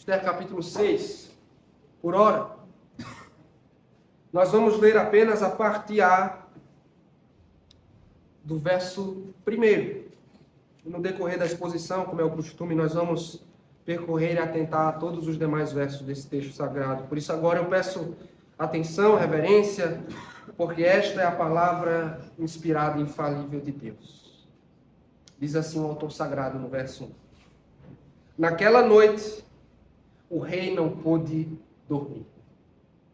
Esther capítulo 6, por hora. Nós vamos ler apenas a parte A do verso 1. No decorrer da exposição, como é o costume, nós vamos percorrer e atentar a todos os demais versos desse texto sagrado. Por isso agora eu peço atenção, reverência, porque esta é a palavra inspirada e infalível de Deus. Diz assim o autor sagrado no verso 1. Naquela noite, o rei não pôde dormir.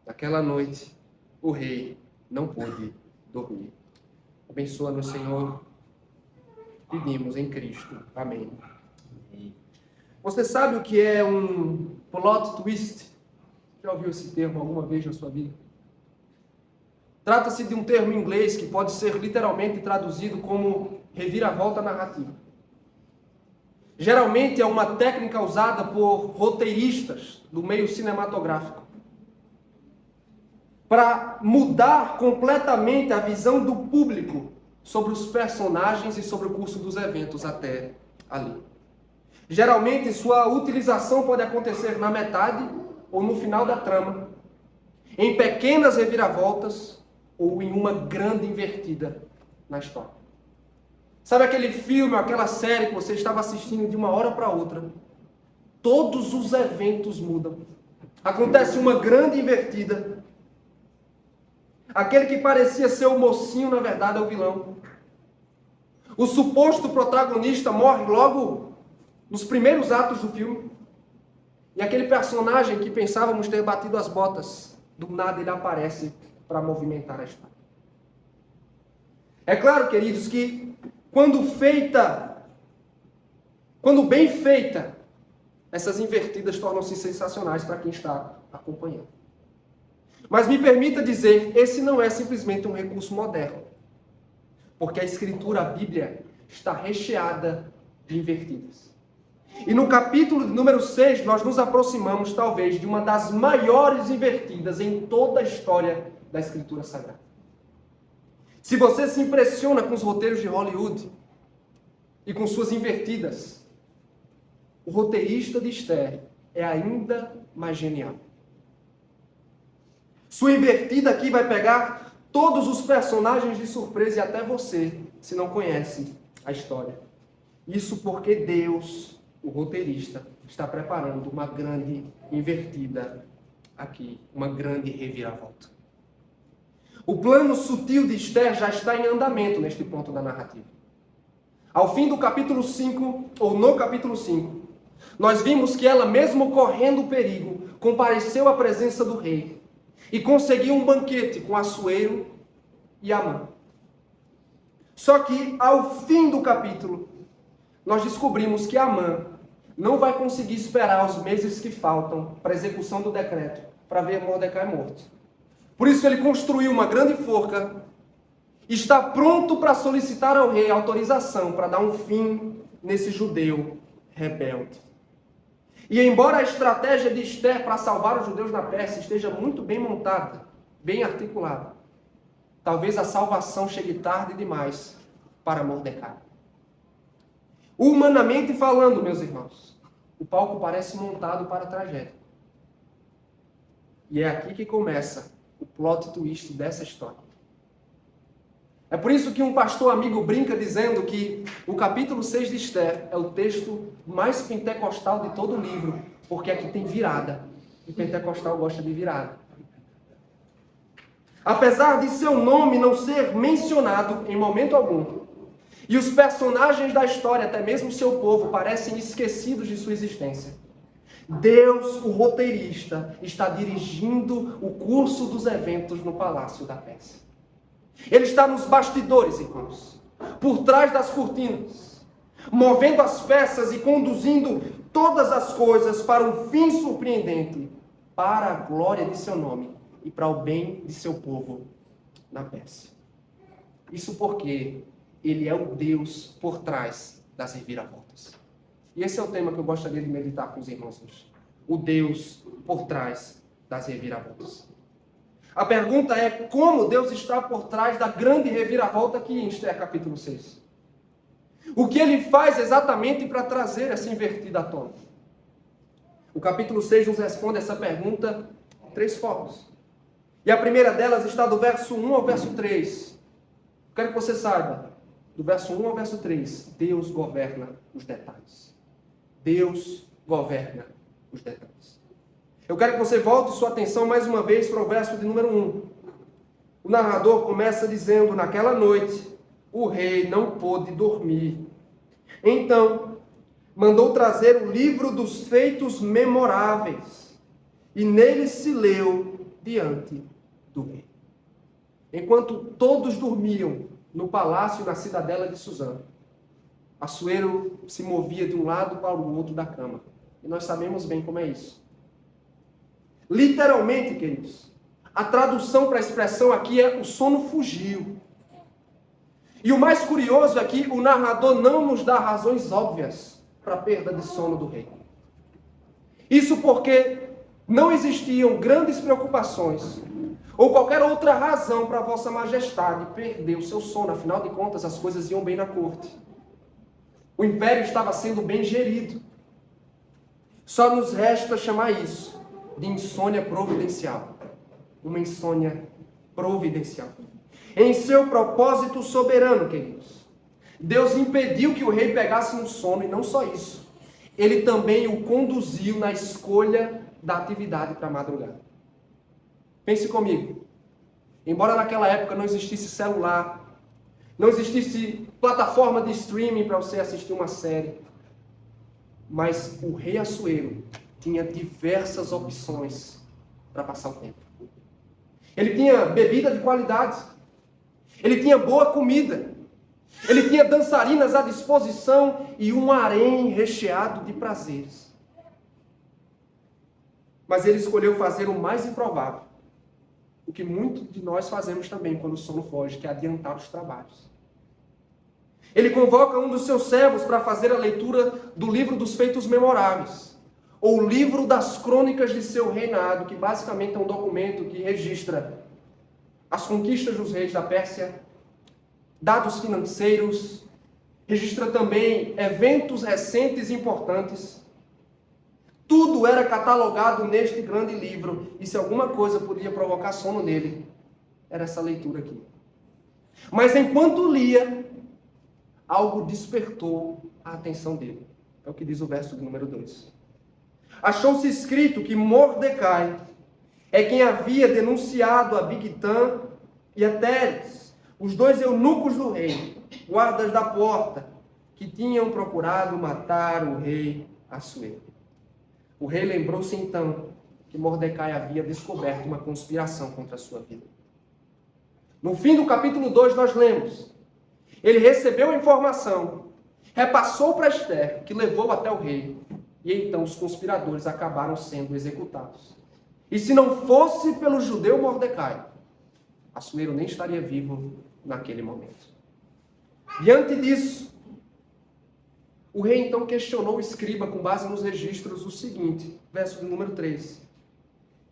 Naquela noite, o rei não pôde dormir. Abençoa-nos, Senhor. Pedimos em Cristo. Amém. Você sabe o que é um plot twist? Já ouviu esse termo alguma vez na sua vida? Trata-se de um termo em inglês que pode ser literalmente traduzido como reviravolta narrativa. Geralmente é uma técnica usada por roteiristas do meio cinematográfico para mudar completamente a visão do público sobre os personagens e sobre o curso dos eventos até ali. Geralmente, sua utilização pode acontecer na metade ou no final da trama, em pequenas reviravoltas ou em uma grande invertida na história. Sabe aquele filme, aquela série que você estava assistindo de uma hora para outra? Todos os eventos mudam. Acontece uma grande invertida. Aquele que parecia ser o mocinho, na verdade, é o vilão. O suposto protagonista morre logo nos primeiros atos do filme. E aquele personagem que pensávamos ter batido as botas, do nada ele aparece para movimentar a história. É claro, queridos, que quando bem feita, essas invertidas tornam-se sensacionais para quem está acompanhando. Mas me permita dizer, esse não é simplesmente um recurso moderno. Porque a Escritura, a Bíblia, está recheada de invertidas. E no capítulo número 6, nós nos aproximamos, talvez, de uma das maiores invertidas em toda a história da Escritura Sagrada. Se você se impressiona com os roteiros de Hollywood e com suas invertidas, o roteirista de Esther é ainda mais genial. Sua invertida aqui vai pegar todos os personagens de surpresa e até você, se não conhece a história. Isso porque Deus, o roteirista, está preparando uma grande invertida aqui, uma grande reviravolta. O plano sutil de Esther já está em andamento neste ponto da narrativa. Ao fim do capítulo 5, ou no capítulo 5, nós vimos que ela, mesmo correndo o perigo, compareceu à presença do rei e conseguiu um banquete com Assuero e Amã. Só que, ao fim do capítulo, nós descobrimos que Amã não vai conseguir esperar os meses que faltam para a execução do decreto, para ver Mordecai morto. Por isso ele construiu uma grande forca e está pronto para solicitar ao rei autorização para dar um fim nesse judeu rebelde. E embora a estratégia de Esther para salvar os judeus na Pérsia esteja muito bem montada, bem articulada, talvez a salvação chegue tarde demais para Mordecai. Humanamente falando, meus irmãos, o palco parece montado para a tragédia. E é aqui que começa o plot twist dessa história. É por isso que um pastor amigo brinca dizendo que o capítulo 6 de Esther é o texto mais pentecostal de todo o livro, porque aqui tem virada. E pentecostal gosta de virada. Apesar de seu nome não ser mencionado em momento algum, e os personagens da história, até mesmo seu povo, parecem esquecidos de sua existência, Deus, o roteirista, está dirigindo o curso dos eventos no Palácio da Pérsia. Ele está nos bastidores, irmãos, por trás das cortinas, movendo as peças e conduzindo todas as coisas para um fim surpreendente, para a glória de seu nome e para o bem de seu povo na Pérsia. Isso porque ele é o Deus por trás das reviravoltas. E esse é o tema que eu gostaria de meditar com os irmãos hoje. O Deus por trás das reviravoltas. A pergunta é como Deus está por trás da grande reviravolta aqui em Esther capítulo 6. O que ele faz exatamente para trazer essa invertida à tona? O capítulo 6 nos responde essa pergunta de 3 formas. E a primeira delas está do verso 1 ao verso 3. Quero que você saiba, do verso 1 ao verso 3, Deus governa os detalhes. Deus governa os detalhes. Eu quero que você volte sua atenção mais uma vez para o verso de número 1. O narrador começa dizendo: naquela noite, o rei não pôde dormir. Então, mandou trazer o livro dos feitos memoráveis, e nele se leu diante do rei. Enquanto todos dormiam no palácio na cidadela de Suzã, Assuero se movia de um lado para o outro da cama. E nós sabemos bem como é isso. Literalmente, queridos, a tradução para a expressão aqui é: o sono fugiu. E o mais curioso é que o narrador não nos dá razões óbvias para a perda de sono do rei. Isso porque não existiam grandes preocupações ou qualquer outra razão para Vossa Majestade perder o seu sono. Afinal de contas, as coisas iam bem na corte. O império estava sendo bem gerido. Só nos resta chamar isso de insônia providencial. Uma insônia providencial. Em seu propósito soberano, queridos, Deus impediu que o rei pegasse um sono, e não só isso. Ele também o conduziu na escolha da atividade para a madrugada. Pense comigo. Embora naquela época não existisse celular, não existisse plataforma de streaming para você assistir uma série, mas o rei Assuero tinha diversas opções para passar o tempo. Ele tinha bebida de qualidade, ele tinha boa comida, ele tinha dançarinas à disposição e um harém recheado de prazeres. Mas ele escolheu fazer o mais improvável, o que muitos de nós fazemos também quando o sono foge, que é adiantar os trabalhos. Ele convoca um dos seus servos para fazer a leitura do livro dos feitos memoráveis, ou o livro das crônicas de seu reinado, que basicamente é um documento que registra as conquistas dos reis da Pérsia, dados financeiros, registra também eventos recentes e importantes. Tudo era catalogado neste grande livro, e se alguma coisa podia provocar sono nele, era essa leitura aqui. Mas enquanto lia, algo despertou a atenção dele. É o que diz o verso de número 2. Achou-se escrito que Mordecai é quem havia denunciado a Bigtã e a Teres, os 2 eunucos do rei, guardas da porta, que tinham procurado matar o rei Assuero. O rei lembrou-se então que Mordecai havia descoberto uma conspiração contra a sua vida. No fim do capítulo 2 nós lemos: ele recebeu a informação, repassou para Ester, que levou até o rei, e então os conspiradores acabaram sendo executados. E se não fosse pelo judeu Mordecai, Assuero nem estaria vivo naquele momento. Diante disso, o rei então questionou o escriba com base nos registros o seguinte, verso de número 3.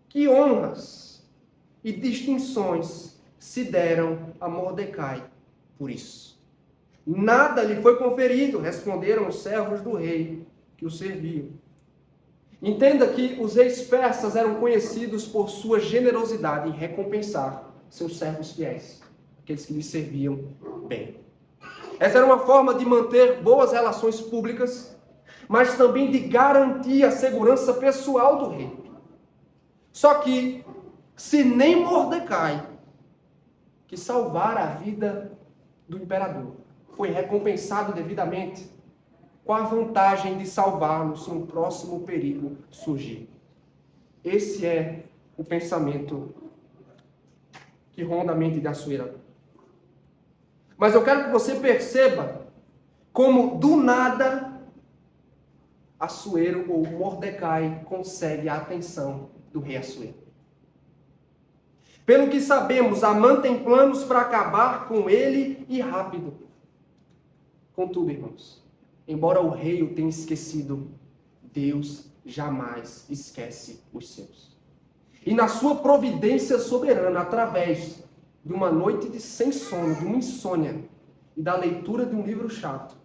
Que honras e distinções se deram a Mordecai por isso? Nada lhe foi conferido, responderam os servos do rei que o serviam. Entenda que os reis persas eram conhecidos por sua generosidade em recompensar seus servos fiéis, aqueles que lhes serviam bem. Essa era uma forma de manter boas relações públicas, mas também de garantir a segurança pessoal do rei. Só que, se nem Mordecai, que salvara a vida do imperador, foi recompensado devidamente, qual a vantagem de salvá-lo se um próximo perigo surgir? Esse é o pensamento que ronda a mente de Assuero. Mas eu quero que você perceba como, do nada, Assuero ou Mordecai consegue a atenção do rei Assuero. Pelo que sabemos, Amã tem planos para acabar com ele e rápido. Contudo, irmãos, embora o rei o tenha esquecido, Deus jamais esquece os seus. E na sua providência soberana, através de uma noite sem sono, de uma insônia e da leitura de um livro chato,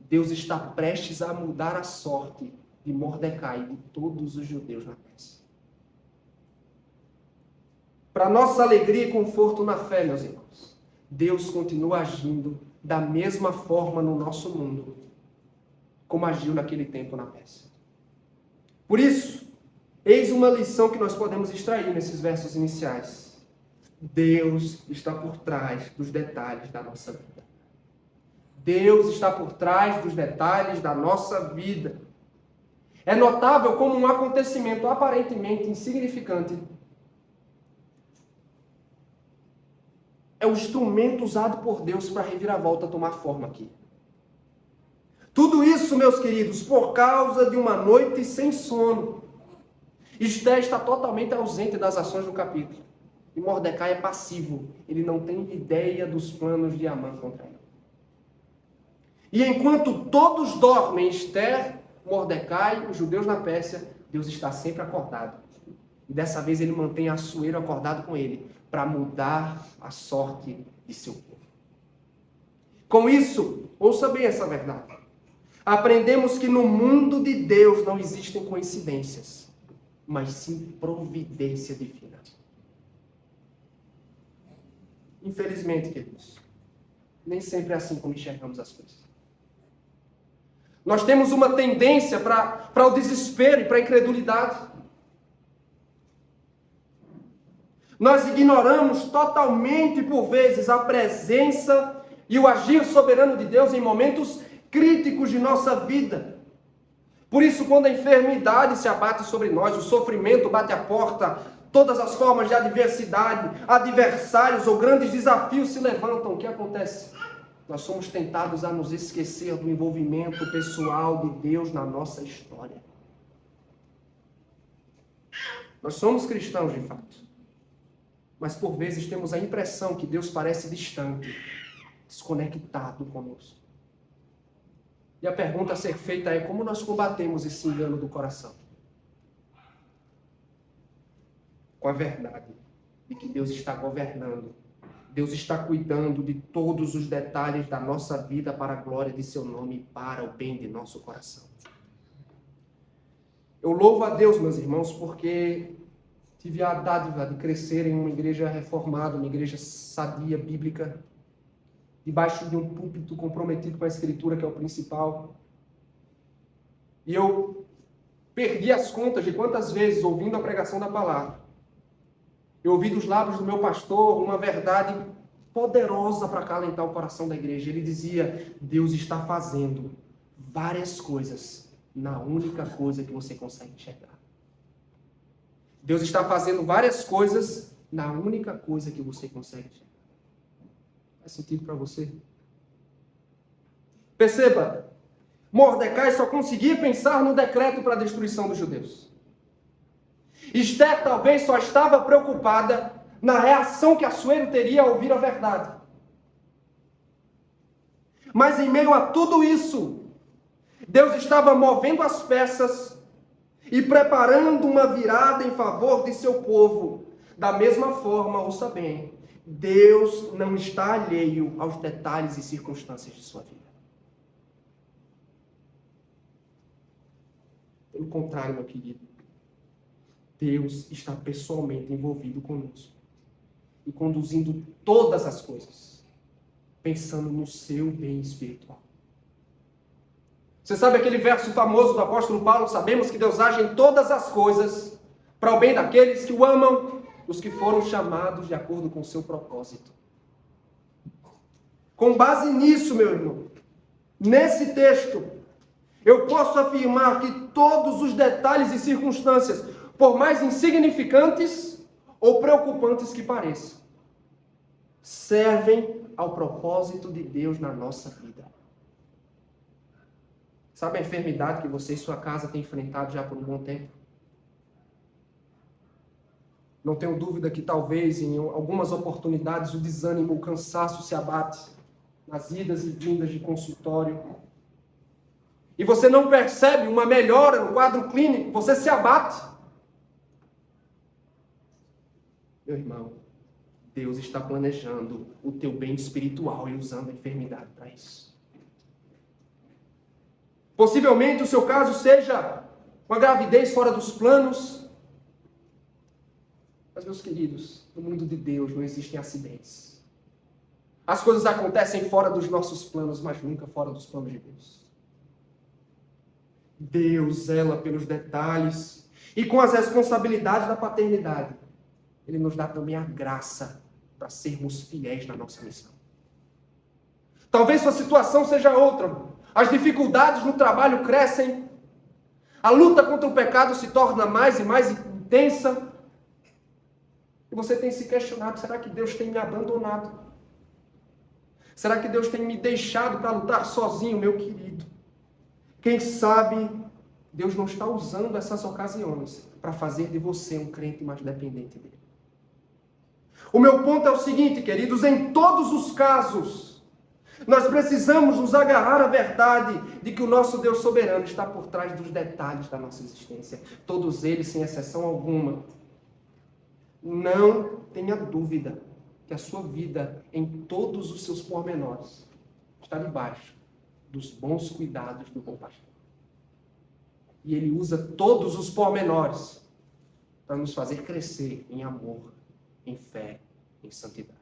Deus está prestes a mudar a sorte de Mordecai e de todos os judeus na Pérsia. Para nossa alegria e conforto na fé, meus irmãos, Deus continua agindo da mesma forma no nosso mundo, como agiu naquele tempo na Pérsia. Por isso, eis uma lição que nós podemos extrair nesses versos iniciais. Deus está por trás dos detalhes da nossa vida. Deus está por trás dos detalhes da nossa vida. É notável como um acontecimento aparentemente insignificante é o instrumento usado por Deus para a reviravolta tomar forma aqui. Tudo isso, meus queridos, por causa de uma noite sem sono. Esté está totalmente ausente das ações do capítulo. E Mordecai é passivo. Ele não tem ideia dos planos de Amã contra ele. E enquanto todos dormem, Esther, Mordecai, os judeus na Pérsia, Deus está sempre acordado. E dessa vez ele mantém Assuero acordado com ele, para mudar a sorte de seu povo. Com isso, ouça bem essa verdade. Aprendemos que no mundo de Deus não existem coincidências, mas sim providência divina. Infelizmente, queridos, nem sempre é assim como enxergamos as coisas. Nós temos uma tendência para o desespero e para a incredulidade. Nós ignoramos totalmente, por vezes, a presença e o agir soberano de Deus em momentos críticos de nossa vida. Por isso, quando a enfermidade se abate sobre nós, o sofrimento bate à porta, todas as formas de adversidade, adversários ou grandes desafios se levantam, o que acontece? Nós somos tentados a nos esquecer do envolvimento pessoal de Deus na nossa história. Nós somos cristãos, de fato. Mas por vezes temos a impressão que Deus parece distante, desconectado conosco. E a pergunta a ser feita é: como nós combatemos esse engano do coração? Com a verdade de que Deus está governando, Deus está cuidando de todos os detalhes da nossa vida para a glória de seu nome e para o bem de nosso coração. Eu louvo a Deus, meus irmãos, porque tive a dádiva de crescer em uma igreja reformada, uma igreja sadia, bíblica, debaixo de um púlpito comprometido com a Escritura, que é o principal. E eu perdi as contas de quantas vezes, ouvindo a pregação da palavra, eu ouvi dos lábios do meu pastor uma verdade poderosa para acalentar o coração da igreja. Ele dizia: Deus está fazendo várias coisas na única coisa que você consegue enxergar. Deus está fazendo várias coisas na única coisa que você consegue enxergar. Faz sentido para você? Perceba, Mordecai só conseguia pensar no decreto para a destruição dos judeus. Esther talvez só estava preocupada na reação que Assuero teria ao ouvir a verdade. Mas em meio a tudo isso, Deus estava movendo as peças e preparando uma virada em favor de seu povo. Da mesma forma, ouça bem, Deus não está alheio aos detalhes e circunstâncias de sua vida. Pelo contrário, meu querido, Deus está pessoalmente envolvido conosco e conduzindo todas as coisas, pensando no seu bem espiritual. Você sabe aquele verso famoso do apóstolo Paulo? Sabemos que Deus age em todas as coisas para o bem daqueles que o amam, os que foram chamados de acordo com o seu propósito. Com base nisso, meu irmão, nesse texto, eu posso afirmar que todos os detalhes e circunstâncias, por mais insignificantes ou preocupantes que pareçam, servem ao propósito de Deus na nossa vida. Sabe a enfermidade que você e sua casa têm enfrentado já por um bom tempo? Não tenho dúvida que talvez em algumas oportunidades o desânimo, o cansaço se abate nas idas e vindas de consultório. E você não percebe uma melhora no quadro clínico, você se abate. Meu irmão, Deus está planejando o teu bem espiritual e usando a enfermidade para isso. Possivelmente o seu caso seja uma gravidez fora dos planos. Mas, meus queridos, no mundo de Deus não existem acidentes. As coisas acontecem fora dos nossos planos, mas nunca fora dos planos de Deus. Deus zela pelos detalhes e com as responsabilidades da paternidade, Ele nos dá também a graça para sermos fiéis na nossa missão. Talvez sua situação seja outra. As dificuldades no trabalho crescem. A luta contra o pecado se torna mais e mais intensa. E você tem se questionado, será que Deus tem me abandonado? Será que Deus tem me deixado para lutar sozinho, meu querido? Quem sabe Deus não está usando essas ocasiões para fazer de você um crente mais dependente dele. O meu ponto é o seguinte, queridos, em todos os casos, nós precisamos nos agarrar à verdade de que o nosso Deus soberano está por trás dos detalhes da nossa existência. Todos eles, sem exceção alguma. Não tenha dúvida que a sua vida, em todos os seus pormenores, está debaixo dos bons cuidados do bom pastor. E Ele usa todos os pormenores para nos fazer crescer em amor, em fé, em santidade.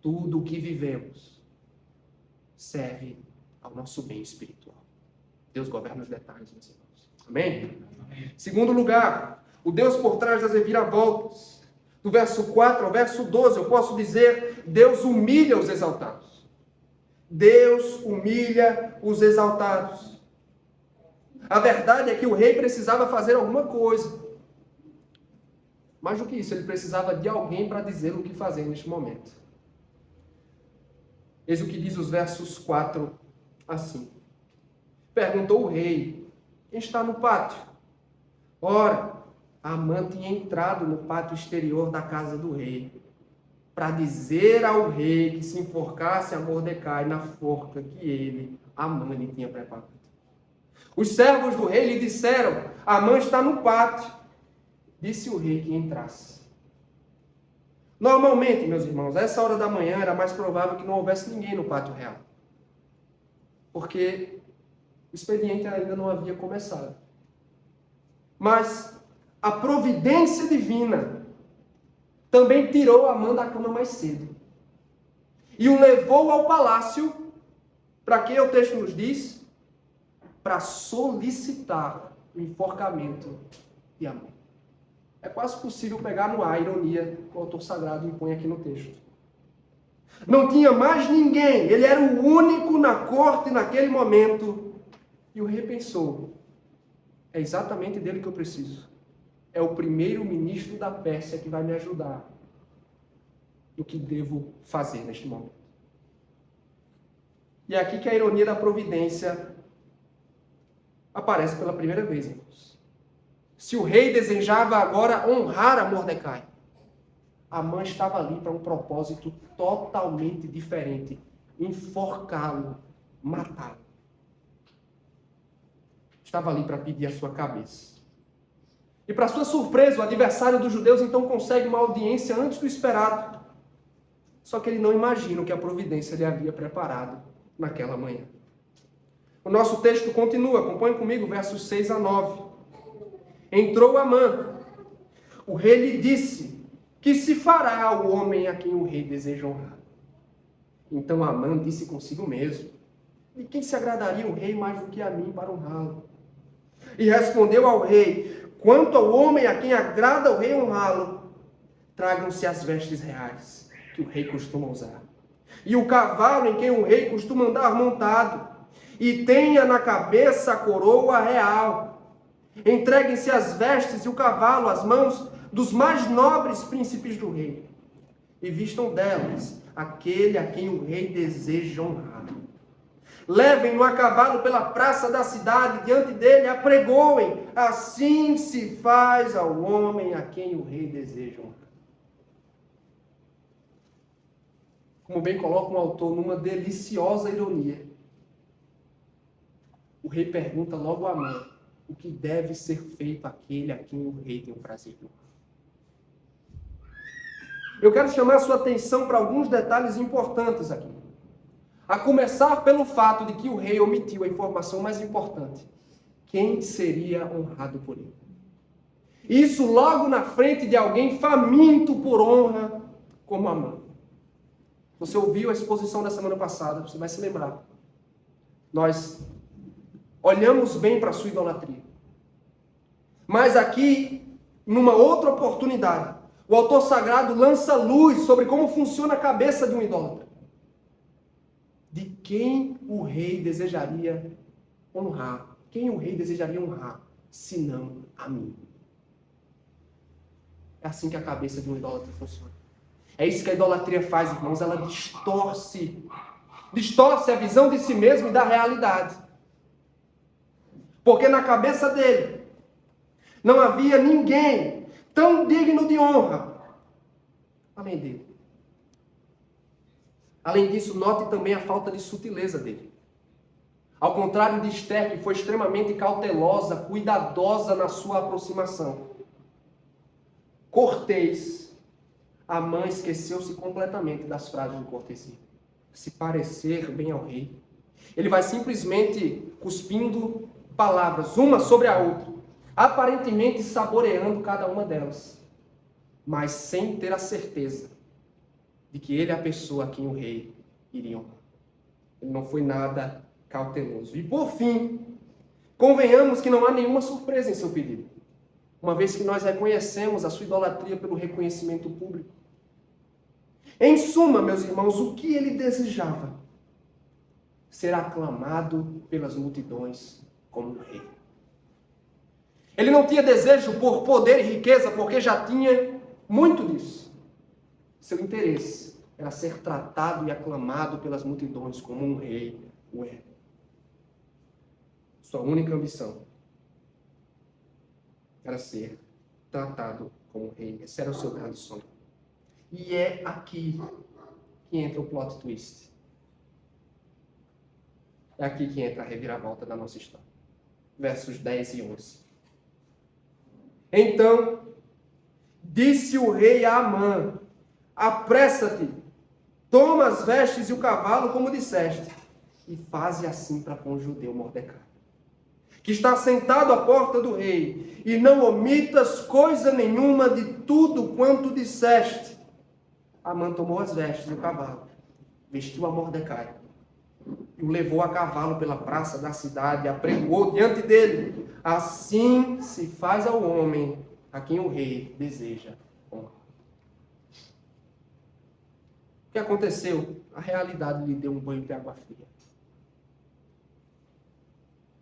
Tudo o que vivemos serve ao nosso bem espiritual. Deus governa os detalhes, meus irmãos. Amém? Segundo lugar, o Deus por trás das reviravoltas. Do verso 4 ao verso 12, eu posso dizer, Deus humilha os exaltados. Deus humilha os exaltados. A verdade é que o rei precisava fazer alguma coisa. Mais do que isso, ele precisava de alguém para dizer o que fazer neste momento. Eis o que diz os versos 4 a 5. Perguntou o rei, quem está no pátio? Ora, Amã tinha entrado no pátio exterior da casa do rei, para dizer ao rei que se enforcasse a Mordecai na forca que ele, Amã, lhe tinha preparado. Os servos do rei lhe disseram, Amã está no pátio. Disse o rei que entrasse. Normalmente, meus irmãos, a essa hora da manhã era mais provável que não houvesse ninguém no pátio real. Porque o expediente ainda não havia começado. Mas a providência divina também tirou Amã da cama mais cedo. E o levou ao palácio, para que o texto nos diz? Para solicitar o enforcamento de Amã. É quase possível pegar no ar a ironia que o autor sagrado impõe aqui no texto. Não tinha mais ninguém, ele era o único na corte naquele momento. E o rei pensou, é exatamente dele que eu preciso. É o primeiro-ministro da Pérsia que vai me ajudar no que devo fazer neste momento. E é aqui que a ironia da providência aparece pela primeira vez, irmãos. Se o rei desejava agora honrar a Mordecai, Amã estava ali para um propósito totalmente diferente. Enforcá-lo, matá-lo. Estava ali para pedir a sua cabeça. E para sua surpresa, o adversário dos judeus então consegue uma audiência antes do esperado. Só que ele não imagina o que a providência lhe havia preparado naquela manhã. O nosso texto continua, acompanhe comigo, versos 6 a 9. Entrou Amã. O rei lhe disse, que se fará ao homem a quem o rei deseja honrar? Então Amã disse consigo mesmo, de quem se agradaria o rei mais do que a mim para honrá-lo? E respondeu ao rei, quanto ao homem a quem agrada o rei honrá-lo, tragam-se as vestes reais que o rei costuma usar, e o cavalo em quem o rei costuma andar montado, e tenha na cabeça a coroa real. Entreguem-se as vestes e o cavalo às mãos dos mais nobres príncipes do rei, e vistam delas aquele a quem o rei deseja honrar. Levem-no a cavalo pela praça da cidade, diante dele apregoem. Assim se faz ao homem a quem o rei deseja honrar. Como bem coloca um autor numa deliciosa ironia, o rei pergunta logo a Amã o que deve ser feito àquele a quem o rei tem o prazer de honrar. Eu quero chamar a sua atenção para alguns detalhes importantes aqui. A começar pelo fato de que o rei omitiu a informação mais importante. quem seria honrado por ele? Isso logo na frente de alguém faminto por honra como Amã. Você ouviu a exposição da semana passada, você vai se lembrar. Nós olhamos bem para a sua idolatria. Mas aqui, numa outra oportunidade, o autor sagrado lança luz sobre como funciona a cabeça de um idólatra. De quem o rei desejaria honrar? Quem o rei desejaria honrar, senão a mim? É assim que a cabeça de um idólatra funciona. É isso que a idolatria faz, irmãos. Ela distorce a visão de si mesmo e da realidade. Porque na cabeça dele não havia ninguém tão digno de honra além dele. Além disso, note também a falta de sutileza dele. Ao contrário de Esther, que foi extremamente cautelosa, cuidadosa na sua aproximação. Cortês, Amã esqueceu-se completamente das frases de cortesia. Se parecer bem ao rei. Ele vai simplesmente cuspindo palavras, uma sobre a outra, aparentemente saboreando cada uma delas, mas sem ter a certeza de que ele é a pessoa a quem o rei iria honrar. Ele não foi nada cauteloso. E por fim, convenhamos que não há nenhuma surpresa em seu pedido, uma vez que nós reconhecemos a sua idolatria pelo reconhecimento público. Em suma, meus irmãos, o que ele desejava? Ser aclamado pelas multidões como rei. Ele não tinha desejo por poder e riqueza, porque já tinha muito disso. Seu interesse era ser tratado e aclamado pelas multidões como um rei o é. Sua única ambição era ser tratado como rei. Esse era o seu grande sonho. E é aqui que entra o plot twist. É aqui que entra a reviravolta da nossa história. Versos 10 e 11. Então, disse o rei a Amã: apressa-te, toma as vestes e o cavalo, como disseste, e faze assim para com o judeu Mordecai, que está sentado à porta do rei, e não omitas coisa nenhuma de tudo quanto disseste. Amã tomou as vestes e o cavalo, vestiu a Mordecai, e o levou a cavalo pela praça da cidade, e apregoou diante dele. Assim se faz ao homem a quem o rei deseja honrar. O que aconteceu? A realidade lhe deu um banho de água fria.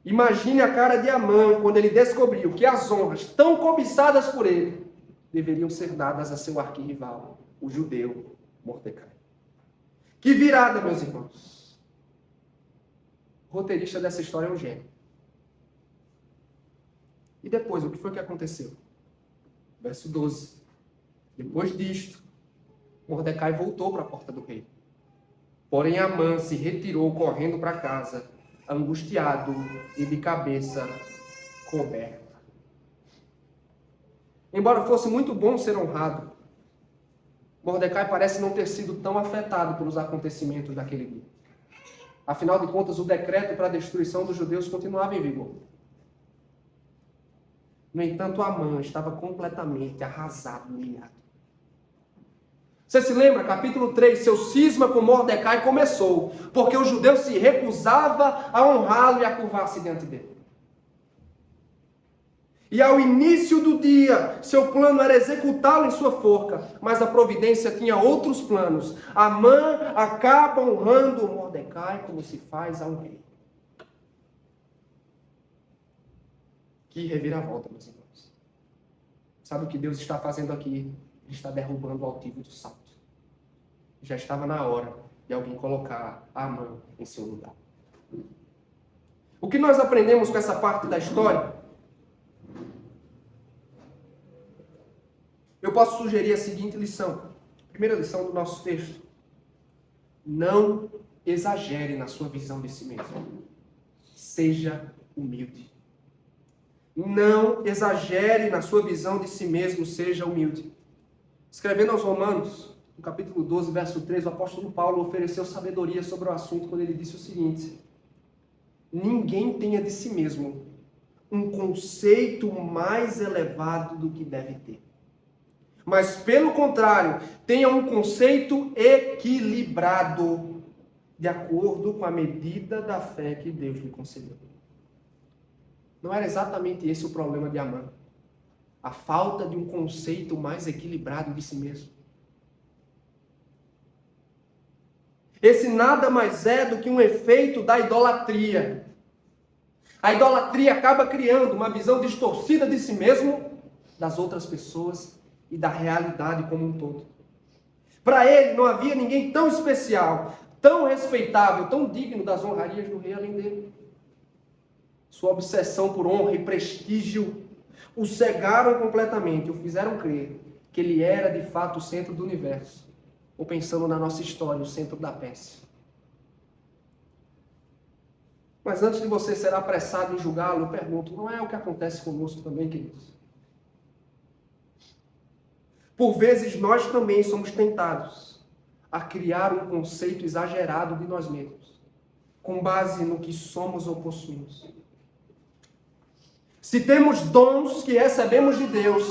Imagine a cara de Amã quando ele descobriu que as honras tão cobiçadas por ele deveriam ser dadas a seu arquirrival, o judeu Mordecai. Que virada, meus irmãos! O roteirista dessa história é um gênio. E depois, o que foi que aconteceu? Verso 12. Depois disto, Mordecai voltou para a porta do rei. Porém, Amã se retirou correndo para casa, angustiado e de cabeça coberta. Embora fosse muito bom ser honrado, Mordecai parece não ter sido tão afetado pelos acontecimentos daquele dia. Afinal de contas, o decreto para a destruição dos judeus continuava em vigor. No entanto, Amã estava completamente arrasado, humilhado. Você se lembra, capítulo 3, seu cisma com Mordecai começou, porque o judeu se recusava a honrá-lo e a curvar-se diante dele. E ao início do dia, seu plano era executá-lo em sua forca, mas a providência tinha outros planos. Amã acaba honrando Mordecai como se faz a um rei. Que reviravolta, meus irmãos. Sabe o que Deus está fazendo aqui? Ele está derrubando o altivo do salto. Já estava na hora de alguém colocar Amã em seu lugar. O que nós aprendemos com essa parte da história? Eu posso sugerir a seguinte lição. Primeira lição do nosso texto. Não exagere na sua visão de si mesmo. Seja humilde. Não exagere na sua visão de si mesmo, seja humilde. Escrevendo aos Romanos, no capítulo 12, verso 3, o apóstolo Paulo ofereceu sabedoria sobre o assunto quando ele disse o seguinte: ninguém tenha de si mesmo um conceito mais elevado do que deve ter. Mas, pelo contrário, tenha um conceito equilibrado, de acordo com a medida da fé que Deus lhe concedeu. Não era exatamente esse o problema de Amã. A falta de um conceito mais equilibrado de si mesmo. Esse nada mais é do que um efeito da idolatria. A idolatria acaba criando uma visão distorcida de si mesmo, das outras pessoas e da realidade como um todo. Para ele não havia ninguém tão especial, tão respeitável, tão digno das honrarias do rei além dele. Sua obsessão por honra e prestígio o cegaram completamente, o fizeram crer que ele era de fato o centro do universo, ou pensando na nossa história, o centro da peça. Mas antes de você ser apressado em julgá-lo, eu pergunto, não é o que acontece conosco também, queridos? Por vezes nós também somos tentados a criar um conceito exagerado de nós mesmos, com base no que somos ou possuímos. Se temos dons que recebemos de Deus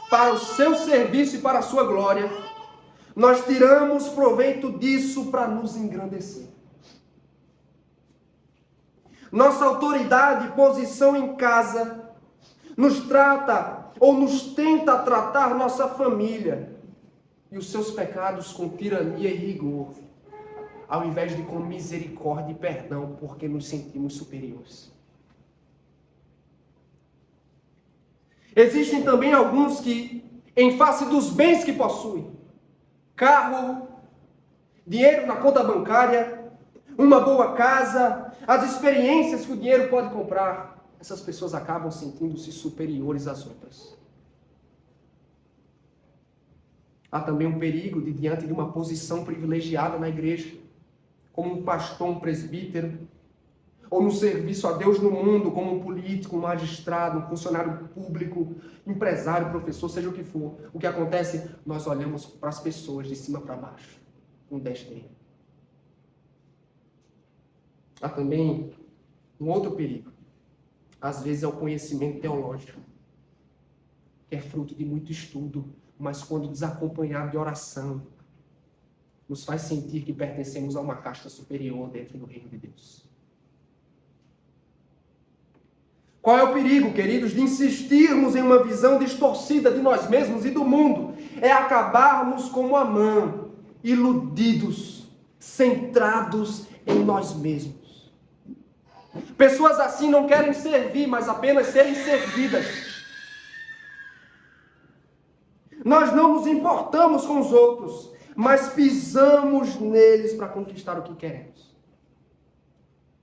para o seu serviço e para a sua glória, nós tiramos proveito disso para nos engrandecer. Nossa autoridade e posição em casa nos trata ou nos tenta tratar nossa família e os seus pecados com tirania e rigor, ao invés de com misericórdia e perdão, porque nos sentimos superiores. Existem também alguns que, em face dos bens que possuem, carro, dinheiro na conta bancária, uma boa casa, as experiências que o dinheiro pode comprar, essas pessoas acabam sentindo-se superiores às outras. Há também um perigo de, diante de uma posição privilegiada na igreja, como um pastor, um presbítero, ou no serviço a Deus no mundo, como um político, um magistrado, um funcionário público, empresário, professor, seja o que for. O que acontece? Nós olhamos para as pessoas de cima para baixo, com desdém. Há também um outro perigo. Às vezes é o conhecimento teológico, que é fruto de muito estudo, mas quando desacompanhado de oração, nos faz sentir que pertencemos a uma casta superior dentro do reino de Deus. Qual é o perigo, queridos, de insistirmos em uma visão distorcida de nós mesmos e do mundo? É acabarmos como Amã, iludidos, centrados em nós mesmos. Pessoas assim não querem servir, mas apenas serem servidas. Nós não nos importamos com os outros, mas pisamos neles para conquistar o que queremos.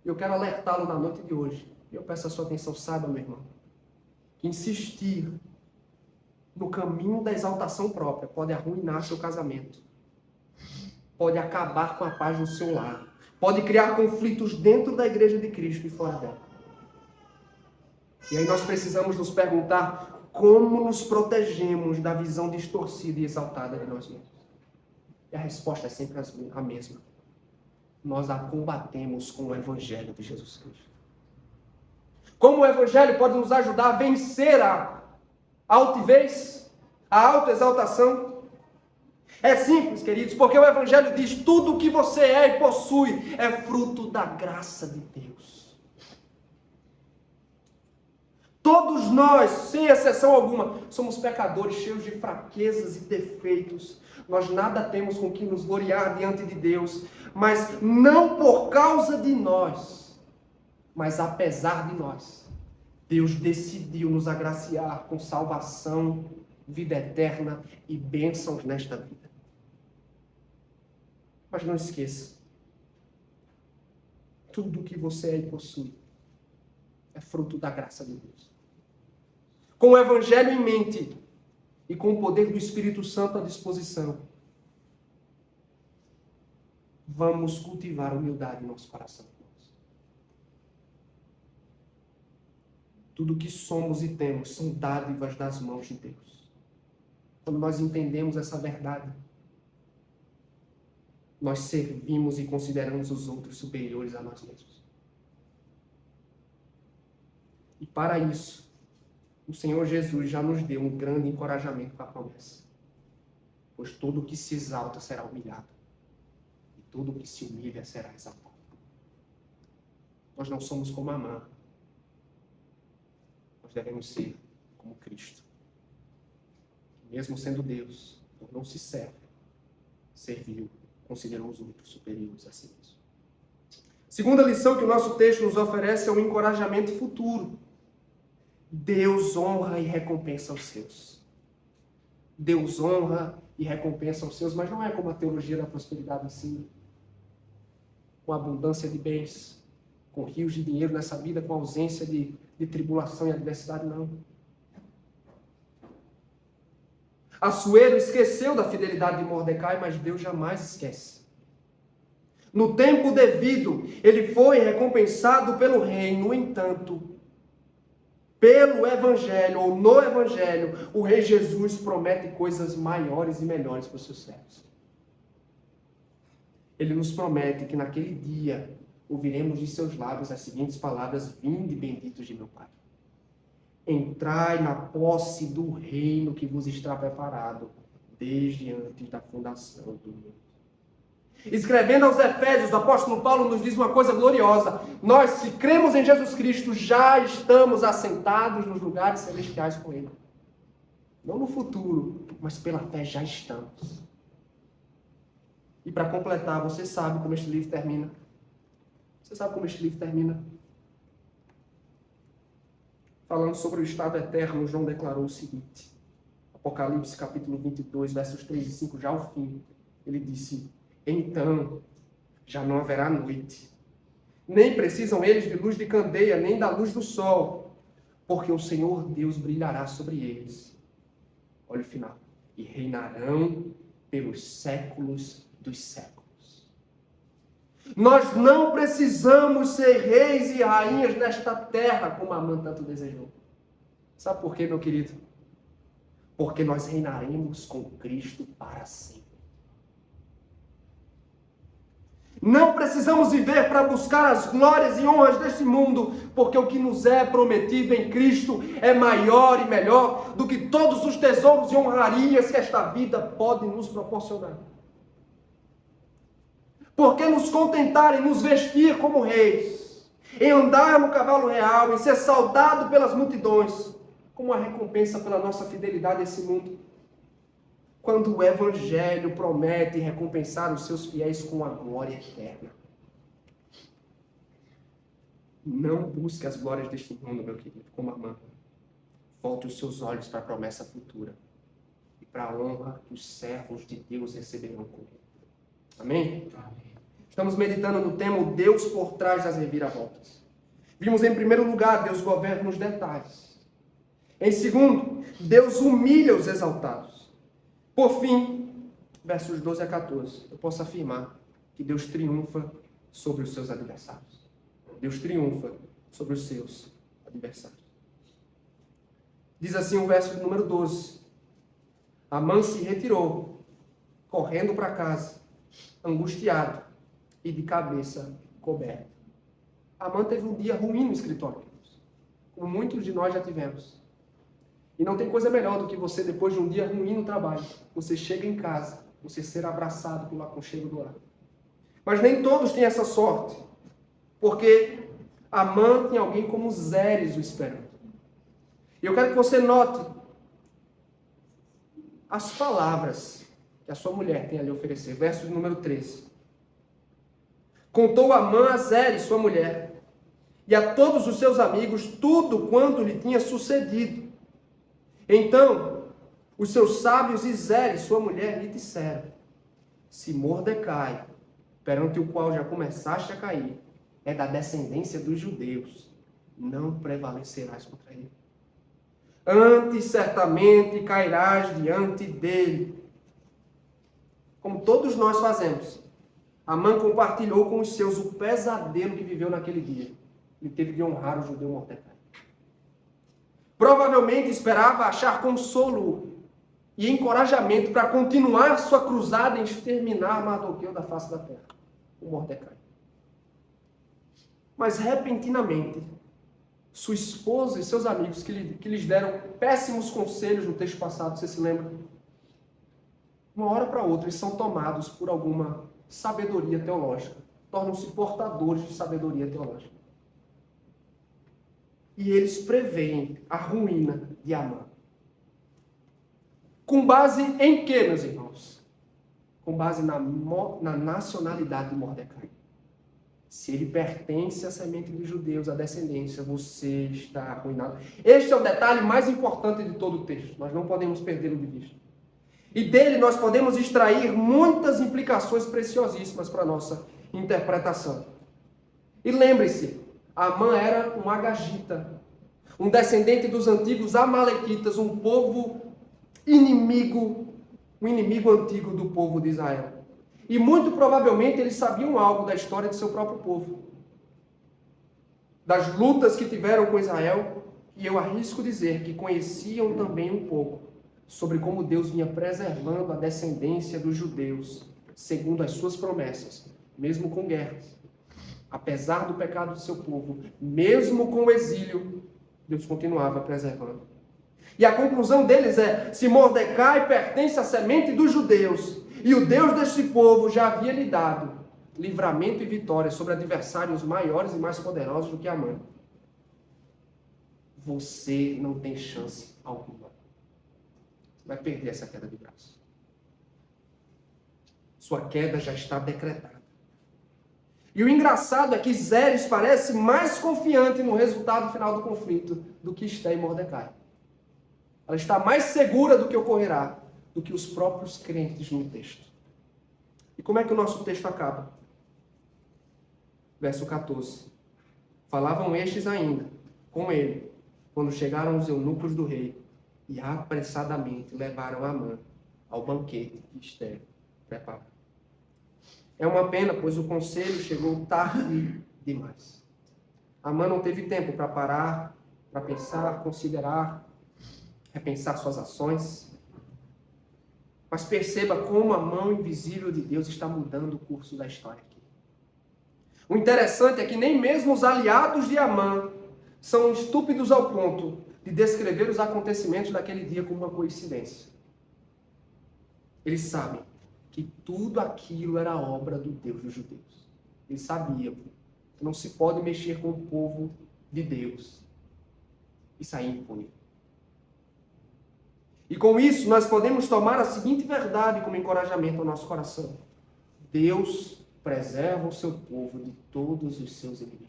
Eu quero alertá-lo na noite de hoje. Eu peço a sua atenção, saiba, meu irmão, que insistir no caminho da exaltação própria pode arruinar seu casamento, pode acabar com a paz no seu lar, pode criar conflitos dentro da igreja de Cristo e fora dela. E aí nós precisamos nos perguntar como nos protegemos da visão distorcida e exaltada de nós mesmos. E a resposta é sempre a mesma. Nós a combatemos com o Evangelho de Jesus Cristo. Como o Evangelho pode nos ajudar a vencer a altivez, a autoexaltação? É simples, queridos, porque o Evangelho diz: tudo o que você é e possui é fruto da graça de Deus. Todos nós, sem exceção alguma, somos pecadores, cheios de fraquezas e defeitos. Nós nada temos com que nos gloriar diante de Deus, mas não por causa de nós, mas apesar de nós. Deus decidiu nos agraciar com salvação, vida eterna e bênçãos nesta vida. Mas não esqueça, tudo que você é e possui é fruto da graça de Deus. Com o Evangelho em mente e com o poder do Espírito Santo à disposição, vamos cultivar humildade em nosso coração. Tudo que somos e temos são dádivas das mãos de Deus. Quando nós entendemos essa verdade, nós servimos e consideramos os outros superiores a nós mesmos. E para isso, o Senhor Jesus já nos deu um grande encorajamento com a promessa. Pois todo o que se exalta será humilhado, e todo o que se humilha será exaltado. Nós não somos como Amã. Nós devemos ser como Cristo. Mesmo sendo Deus, tornou-se servo, serviu, considerou os outros superiores a si mesmo. Segunda lição que o nosso texto nos oferece é um encorajamento futuro. Deus honra e recompensa os seus. Deus honra e recompensa os seus, mas não é como a teologia da prosperidade ensina. Com abundância de bens, com rios de dinheiro nessa vida, com ausência de tribulação e adversidade, não. Assuero esqueceu da fidelidade de Mordecai, mas Deus jamais esquece. No tempo devido, ele foi recompensado pelo rei. No entanto, pelo Evangelho, ou no Evangelho, o Rei Jesus promete coisas maiores e melhores para os seus servos. Ele nos promete que naquele dia ouviremos de seus lábios as seguintes palavras: vinde, benditos de meu Pai. Entrai na posse do reino que vos está preparado desde antes da fundação do mundo. Escrevendo aos Efésios, o apóstolo Paulo nos diz uma coisa gloriosa. Nós, se cremos em Jesus Cristo, já estamos assentados nos lugares celestiais com Ele. Não no futuro, mas pela fé já estamos. E para completar, você sabe como este livro termina? Você sabe como este livro termina? Falando sobre o estado eterno, João declarou o seguinte. Apocalipse capítulo 22, versos 3 e 5, já ao fim. Ele disse: então já não haverá noite. Nem precisam eles de luz de candeia, nem da luz do sol, porque o Senhor Deus brilhará sobre eles. Olha o final. E reinarão pelos séculos dos séculos. Nós não precisamos ser reis e rainhas nesta terra, como Amã tanto desejou. Sabe por quê, meu querido? Porque nós reinaremos com Cristo para sempre. Não precisamos viver para buscar as glórias e honras deste mundo, porque o que nos é prometido em Cristo é maior e melhor do que todos os tesouros e honrarias que esta vida pode nos proporcionar. Por que nos contentar em nos vestir como reis, em andar no cavalo real, em ser saudado pelas multidões, como uma recompensa pela nossa fidelidade a esse mundo? Quando o Evangelho promete recompensar os seus fiéis com a glória eterna. Não busque as glórias deste mundo, meu querido, como Amã. Volte os seus olhos para a promessa futura e para a honra que os servos de Deus receberão com ele. Amém? Amém. Estamos meditando no tema o Deus por trás das reviravoltas. Vimos em primeiro lugar, Deus governa nos detalhes. Em segundo, Deus humilha os exaltados. Por fim, versos 12 a 14, eu posso afirmar que Deus triunfa sobre os seus adversários. Deus triunfa sobre os seus adversários. Diz assim o verso número 12. Amã se retirou, correndo para casa, angustiado e de cabeça coberta. Amã teve um dia ruim no escritório, como muitos de nós já tivemos. E não tem coisa melhor do que você, depois de um dia ruim no trabalho, você chega em casa, você ser abraçado pelo aconchego do lar. Mas nem todos têm essa sorte, porque Amã tem alguém como Zeres o esperando. E eu quero que você note as palavras que a sua mulher tem a lhe oferecer. Verso número 13. Contou Amã a Zeres, sua mulher, e a todos os seus amigos, tudo quanto lhe tinha sucedido. Então, os seus sábios e Zeres, sua mulher, lhe disseram: se Mordecai, perante o qual já começaste a cair, é da descendência dos judeus, não prevalecerás contra ele. Antes, certamente, cairás diante dele. Como todos nós fazemos, Amã compartilhou com os seus o pesadelo que viveu naquele dia. Ele teve de honrar o judeu Mordecai. Provavelmente esperava achar consolo e encorajamento para continuar sua cruzada em exterminar Mardoqueu da face da terra, o Mordecai. Mas repentinamente, sua esposa e seus amigos que lhes deram péssimos conselhos no texto passado, você se lembra? Uma hora para outra, eles são tomados por alguma sabedoria teológica. Tornam-se portadores de sabedoria teológica. E eles preveem a ruína de Amã. Com base em quê, meus irmãos? Com base na nacionalidade de Mordecai. Se ele pertence à semente dos judeus, à descendência, você está arruinado. Este é o detalhe mais importante de todo o texto. Nós não podemos perdê-lo de vista. E dele nós podemos extrair muitas implicações preciosíssimas para a nossa interpretação. E lembre-se, Amã era um agagita, um descendente dos antigos amalequitas, um povo inimigo, um inimigo antigo do povo de Israel. E muito provavelmente eles sabiam algo da história de seu próprio povo. Das lutas que tiveram com Israel, e eu arrisco dizer que conheciam também um pouco sobre como Deus vinha preservando a descendência dos judeus, segundo as suas promessas, mesmo com guerras. Apesar do pecado do seu povo, mesmo com o exílio, Deus continuava preservando. E a conclusão deles é: se Mordecai pertence à semente dos judeus, e o Deus deste povo já havia lhe dado livramento e vitória sobre adversários maiores e mais poderosos do que Amã, você não tem chance alguma. Você vai perder essa queda de braço. Sua queda já está decretada. E o engraçado é que Zeres parece mais confiante no resultado final do conflito do que Esté e Mordecai. Ela está mais segura do que ocorrerá do que os próprios crentes no texto. E como é que o nosso texto acaba? Verso 14. Falavam estes ainda com ele, quando chegaram os eunucos do rei, e apressadamente levaram Amã ao banquete que Esté preparou. É uma pena, pois o conselho chegou tarde demais. Amã não teve tempo para parar, para pensar, considerar, repensar suas ações. Mas perceba como a mão invisível de Deus está mudando o curso da história aqui. O interessante é que nem mesmo os aliados de Amã são estúpidos ao ponto de descrever os acontecimentos daquele dia como uma coincidência. Eles sabem que tudo aquilo era obra do Deus dos judeus. Eles sabiam que não se pode mexer com o povo de Deus e sair impune. E com isso, nós podemos tomar a seguinte verdade como encorajamento ao nosso coração: Deus preserva o seu povo de todos os seus inimigos.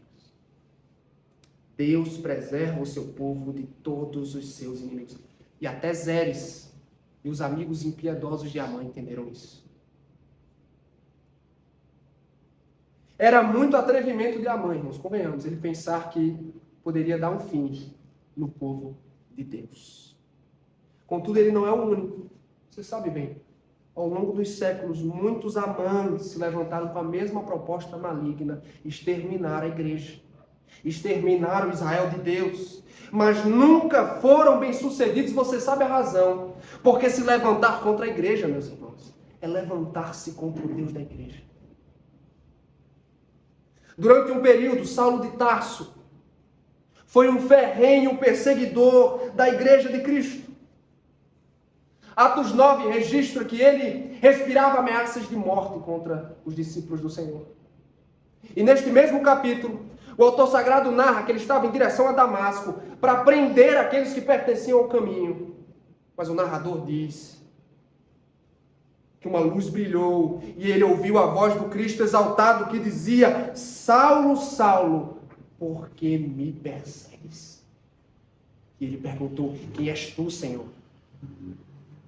Deus preserva o seu povo de todos os seus inimigos. E até Zeres e os amigos impiedosos de Amã entenderam isso. Era muito atrevimento de Amã, irmãos, convenhamos, ele pensar que poderia dar um fim no povo de Deus. Contudo, ele não é o único. Você sabe bem, ao longo dos séculos, muitos Amãs se levantaram com a mesma proposta maligna: exterminar a igreja, exterminar o Israel de Deus. Mas nunca foram bem-sucedidos, você sabe a razão. Porque se levantar contra a igreja, meus irmãos, é levantar-se contra o Deus da igreja. Durante um período, Saulo de Tarso foi um ferrenho perseguidor da igreja de Cristo. Atos 9 registra que ele respirava ameaças de morte contra os discípulos do Senhor. E neste mesmo capítulo, o autor sagrado narra que ele estava em direção a Damasco para prender aqueles que pertenciam ao caminho. Mas o narrador diz que uma luz brilhou e ele ouviu a voz do Cristo exaltado que dizia: Saulo, Saulo, por que me persegues? E ele perguntou: quem és tu, Senhor?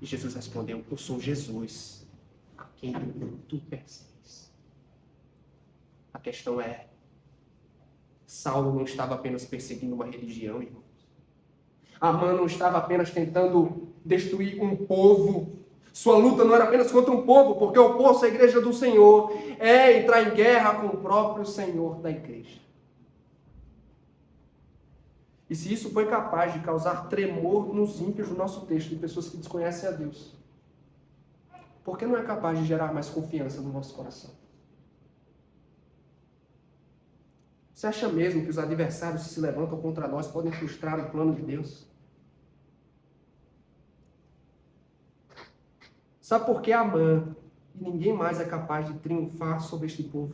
E Jesus respondeu: eu sou Jesus, a quem tu persegues. A questão é, Saulo não estava apenas perseguindo uma religião, irmãos. Amã não estava apenas tentando destruir um povo. Sua luta não era apenas contra um povo, porque opor-se à igreja do Senhor é entrar em guerra com o próprio Senhor da igreja. E se isso foi capaz de causar tremor nos ímpios do nosso texto, de pessoas que desconhecem a Deus, por que não é capaz de gerar mais confiança no nosso coração? Você acha mesmo que os adversários que se levantam contra nós podem frustrar o plano de Deus? Sabe por que Amã e ninguém mais é capaz de triunfar sobre este povo?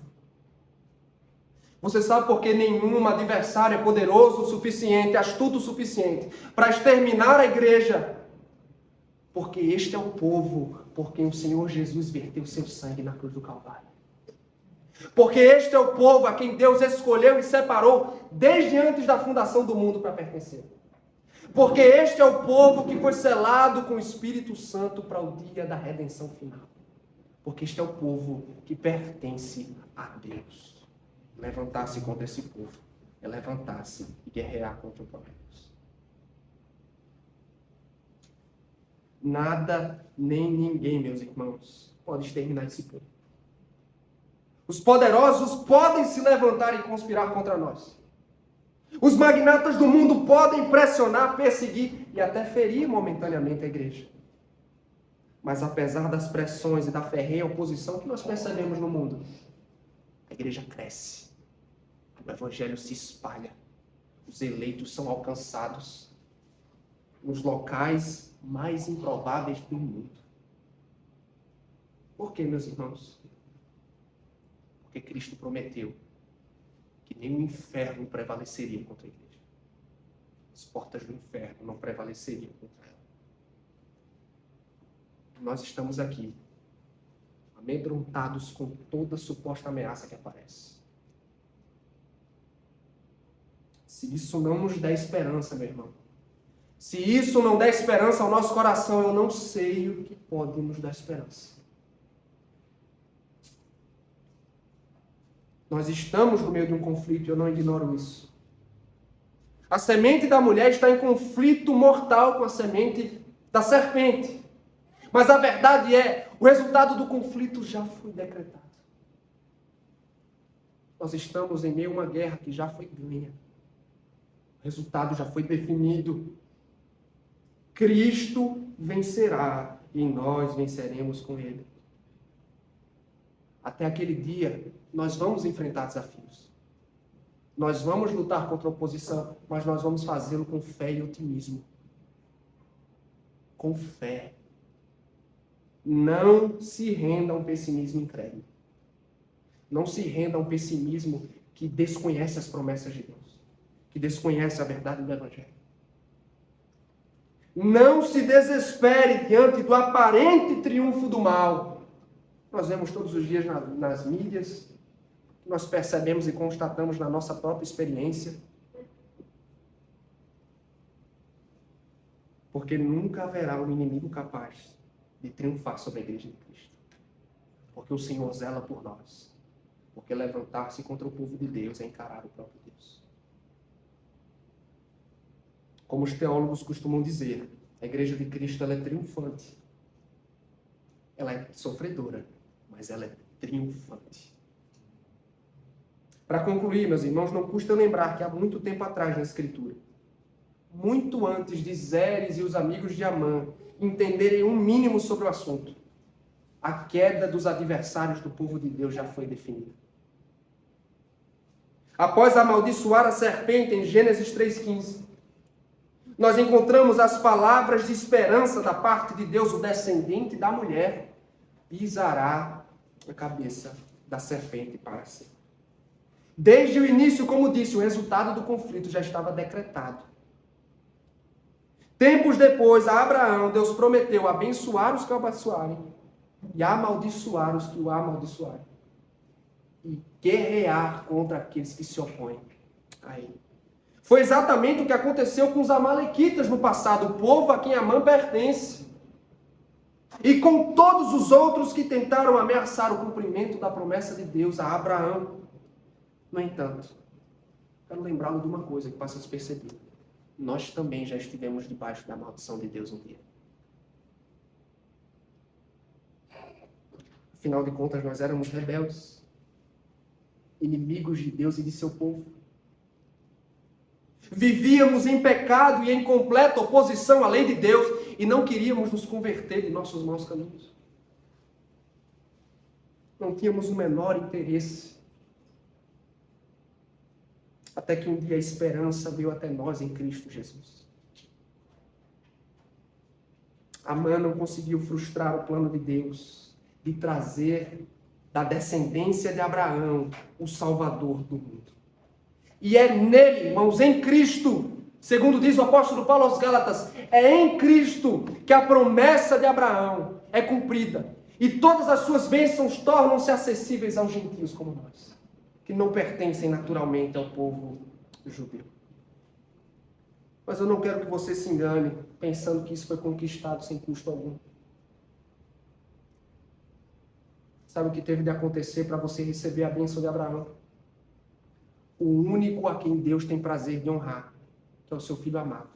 Você sabe por que nenhum adversário é poderoso o suficiente, astuto o suficiente para exterminar a igreja? Porque este é o povo por quem o Senhor Jesus verteu seu sangue na cruz do Calvário. Porque este é o povo a quem Deus escolheu e separou desde antes da fundação do mundo para pertencer. Porque este é o povo que foi selado com o Espírito Santo para o dia da redenção final. Porque este é o povo que pertence a Deus. Levantar-se contra esse povo é levantar-se e guerrear contra o próprio Deus. Nada nem ninguém, meus irmãos, pode exterminar esse povo. Os poderosos podem se levantar e conspirar contra nós. Os magnatas do mundo podem pressionar, perseguir e até ferir momentaneamente a igreja. Mas apesar das pressões e da ferrenha oposição que nós percebemos no mundo, a igreja cresce. O evangelho se espalha. Os eleitos são alcançados nos locais mais improváveis do mundo. Por quê, meus irmãos? Porque Cristo prometeu que nem o inferno prevaleceria contra a igreja. As portas do inferno não prevaleceriam contra ela. Nós estamos aqui, amedrontados com toda suposta ameaça que aparece. Se isso não nos der esperança, meu irmão, se isso não der esperança ao nosso coração, eu não sei o que pode nos dar esperança. Nós estamos no meio de um conflito e eu não ignoro isso. A semente da mulher está em conflito mortal com a semente da serpente. Mas a verdade é, o resultado do conflito já foi decretado. Nós estamos em meio a uma guerra que já foi ganha. O resultado já foi definido. Cristo vencerá e nós venceremos com Ele. Até aquele dia, nós vamos enfrentar desafios. Nós vamos lutar contra a oposição, mas nós vamos fazê-lo com fé e otimismo. Com fé. Não se renda a um pessimismo incrédulo. Não se renda a um pessimismo que desconhece as promessas de Deus, que desconhece a verdade do Evangelho. Não se desespere diante do aparente triunfo do mal. Nós vemos todos os dias nas mídias, nós percebemos e constatamos na nossa própria experiência. Porque nunca haverá um inimigo capaz de triunfar sobre a igreja de Cristo. Porque o Senhor zela por nós. Porque levantar-se contra o povo de Deus é encarar o próprio Deus. Como os teólogos costumam dizer, a igreja de Cristo ela é triunfante. Ela é sofredora, mas ela é triunfante. Para concluir, meus irmãos, não custa lembrar que há muito tempo atrás na Escritura, muito antes de Zeres e os amigos de Amã entenderem um mínimo sobre o assunto, a queda dos adversários do povo de Deus já foi definida. Após amaldiçoar a serpente em Gênesis 3,15, nós encontramos as palavras de esperança da parte de Deus: o descendente da mulher pisará a cabeça da serpente para si. Desde o início, como disse, o resultado do conflito já estava decretado. Tempos depois, a Abraão, Deus prometeu abençoar os que o abençoarem e amaldiçoar os que o amaldiçoarem. E guerrear contra aqueles que se opõem a ele. Foi exatamente o que aconteceu com os amalequitas no passado, o povo a quem Amã pertence. E com todos os outros que tentaram ameaçar o cumprimento da promessa de Deus a Abraão. No entanto, quero lembrá-lo de uma coisa que passa despercebida. Nós também já estivemos debaixo da maldição de Deus um dia. Afinal de contas, nós éramos rebeldes, inimigos de Deus e de seu povo. Vivíamos em pecado e em completa oposição à lei de Deus e não queríamos nos converter de nossos maus caminhos. Não tínhamos o menor interesse. Até que um dia a esperança veio até nós em Cristo Jesus. Amã não conseguiu frustrar o plano de Deus de trazer da descendência de Abraão o Salvador do mundo. E é nele, irmãos, em Cristo, segundo diz o apóstolo Paulo aos Gálatas, é em Cristo que a promessa de Abraão é cumprida. E todas as suas bênçãos tornam-se acessíveis aos gentios como nós, que não pertencem naturalmente ao povo judeu. Mas eu não quero que você se engane pensando que isso foi conquistado sem custo algum. Sabe o que teve de acontecer para você receber a bênção de Abraão? O único a quem Deus tem prazer de honrar, que é o seu filho amado,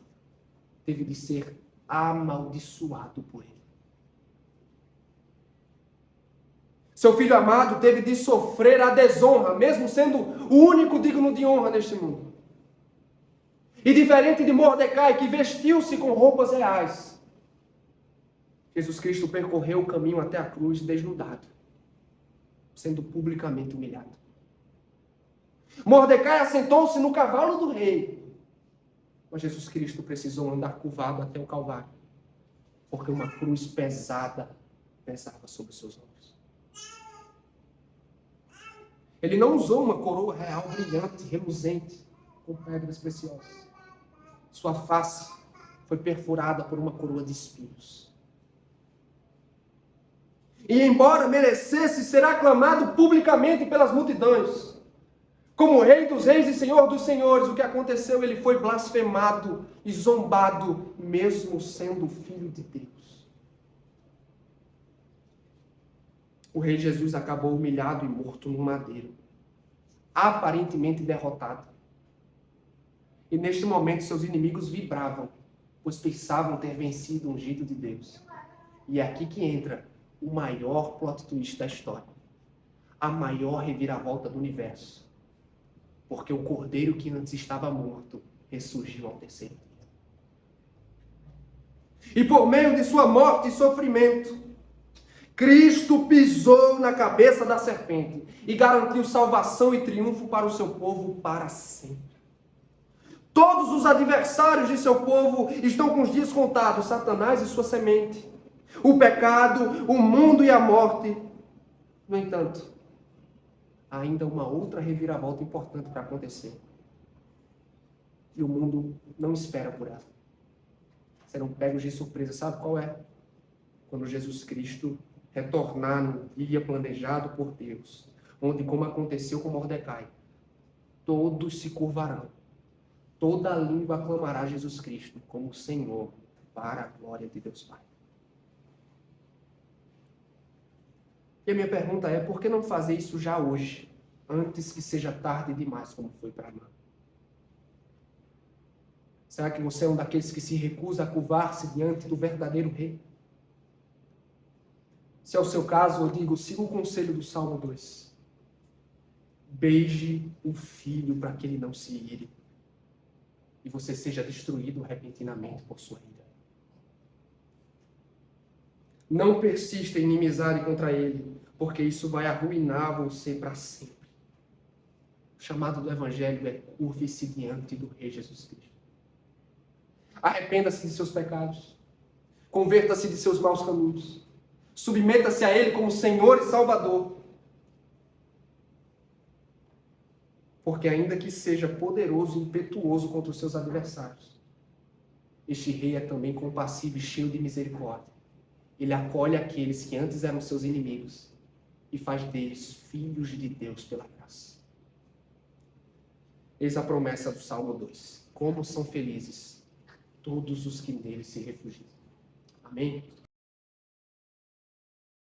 teve de ser amaldiçoado por ele. Seu filho amado teve de sofrer a desonra, mesmo sendo o único digno de honra neste mundo. E diferente de Mordecai, que vestiu-se com roupas reais, Jesus Cristo percorreu o caminho até a cruz desnudado, sendo publicamente humilhado. Mordecai assentou-se no cavalo do rei, mas Jesus Cristo precisou andar curvado até o Calvário, porque uma cruz pesada pesava sobre seus ombros. Ele não usou uma coroa real brilhante, reluzente, com pedras preciosas. Sua face foi perfurada por uma coroa de espinhos. E embora merecesse ser aclamado publicamente pelas multidões, como Rei dos Reis e Senhor dos Senhores, o que aconteceu? Ele foi blasfemado e zombado, mesmo sendo filho de Deus. O Rei Jesus acabou humilhado e morto no madeiro, aparentemente derrotado. E neste momento seus inimigos vibravam, pois pensavam ter vencido o ungido de Deus. E é aqui que entra o maior plot twist da história. A maior reviravolta do universo. Porque o cordeiro que antes estava morto ressurgiu ao terceiro dia. E por meio de sua morte e sofrimento, Cristo pisou na cabeça da serpente e garantiu salvação e triunfo para o seu povo para sempre. Todos os adversários de seu povo estão com os dias contados, Satanás e sua semente, o pecado, o mundo e a morte. No entanto, há ainda uma outra reviravolta importante para acontecer. E o mundo não espera por ela. Serão pegos de surpresa. Sabe qual é? Quando Jesus Cristo retornar no dia planejado por Deus, onde, como aconteceu com Mordecai, todos se curvarão. Toda língua aclamará Jesus Cristo como Senhor, para a glória de Deus Pai. E a minha pergunta é, por que não fazer isso já hoje, antes que seja tarde demais, como foi para Amã? Será que você é um daqueles que se recusa a curvar-se diante do verdadeiro rei? Se é o seu caso, eu digo, siga o conselho do Salmo 2. Beije o filho para que ele não se ire e você seja destruído repentinamente por sua ira. Não persista em inimizade contra ele, porque isso vai arruinar você para sempre. O chamado do Evangelho é curve-se diante do Rei Jesus Cristo. Arrependa-se de seus pecados. Converta-se de seus maus caminhos. Submeta-se a Ele como Senhor e Salvador. Porque ainda que seja poderoso e impetuoso contra os seus adversários, este rei é também compassivo e cheio de misericórdia. Ele acolhe aqueles que antes eram seus inimigos e faz deles filhos de Deus pela graça. Eis a promessa do Salmo 2. Como são felizes todos os que nele se refugiam. Amém?